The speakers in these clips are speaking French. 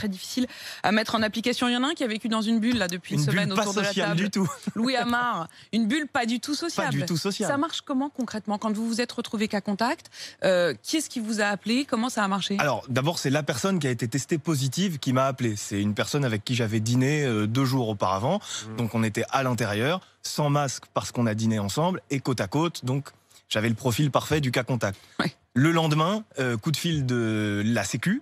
très difficile à mettre en application. Il y en a un qui a vécu dans une bulle là depuis une semaine bulle autour de la table. Du tout. Louis Amar, une bulle pas du tout sociable. Pas du tout sociable. Ça marche comment concrètement quand vous vous êtes retrouvé cas contact? Qui est-ce qui vous a appelé? Comment ça a marché? Alors d'abord c'est la personne qui a été testée positive qui m'a appelé. C'est une personne avec qui j'avais dîné 2 jours auparavant. Donc on était à l'intérieur, sans masque parce qu'on a dîné ensemble et côte à côte. Donc j'avais le profil parfait du cas contact. Ouais. Le lendemain, coup de fil de la Sécu.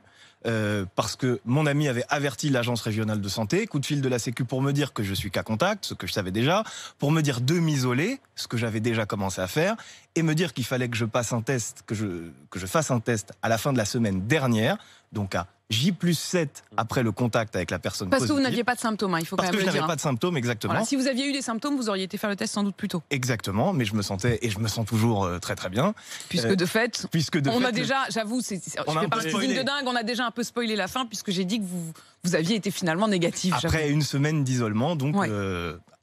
Parce que mon ami avait averti l'agence régionale de santé, coup de fil de la Sécu pour me dire que je suis cas contact, ce que je savais déjà, pour me dire de m'isoler, ce que j'avais déjà commencé à faire, et me dire qu'il fallait que je passe un test, que je fasse un test à la fin de la semaine dernière, donc à J+7 après le contact avec la personne Parce positive. que vous n'aviez pas de symptômes, il faut quand même le dire. Parce que je n'avais pas de symptômes, exactement. Voilà, si vous aviez eu des symptômes, vous auriez été faire le test sans doute plus tôt. Exactement, mais je me sentais, et je me sens toujours très très bien. Puisque de fait, on a déjà, j'avoue, je fais partie de dingue, on a déjà un peu spoilé la fin, puisque j'ai dit que vous aviez été finalement négatif. Après une semaine d'isolement, donc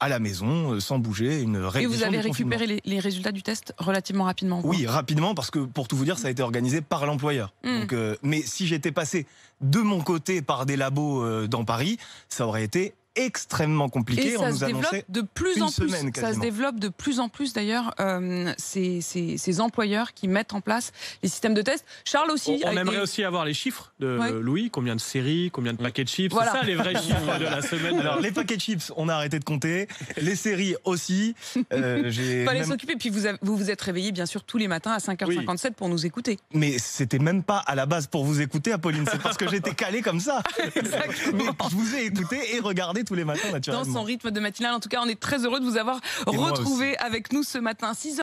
à la maison, sans bouger, une réduction. Et vous avez récupéré les résultats du test relativement rapidement? Oui, rapidement, parce que pour tout vous dire, ça a été organisé par l'employeur. Donc, mais si j'étais passé de mon côté par des labos dans Paris, ça aurait été extrêmement compliqué. Et ça se développe de plus en plus. Ça se développe de plus en plus d'ailleurs, ces employeurs qui mettent en place les systèmes de tests. Charles aussi. On aimerait aussi avoir les chiffres de Louis, combien de séries, combien de paquets de chips. Voilà. C'est ça les vrais chiffres de la semaine. Alors les paquets de chips, on a arrêté de compter. Les séries aussi. Fallait s'occuper. Puis vous vous êtes réveillé bien sûr tous les matins à 5h57 pour nous écouter. Mais c'était même pas à la base pour vous écouter, Apolline. C'est parce que j'étais calé comme ça. Mais je vous ai écouté et regardé tous les matins naturellement. Dans son rythme de matinale. En tout cas, on est très heureux de vous avoir retrouvé avec nous ce matin. 6h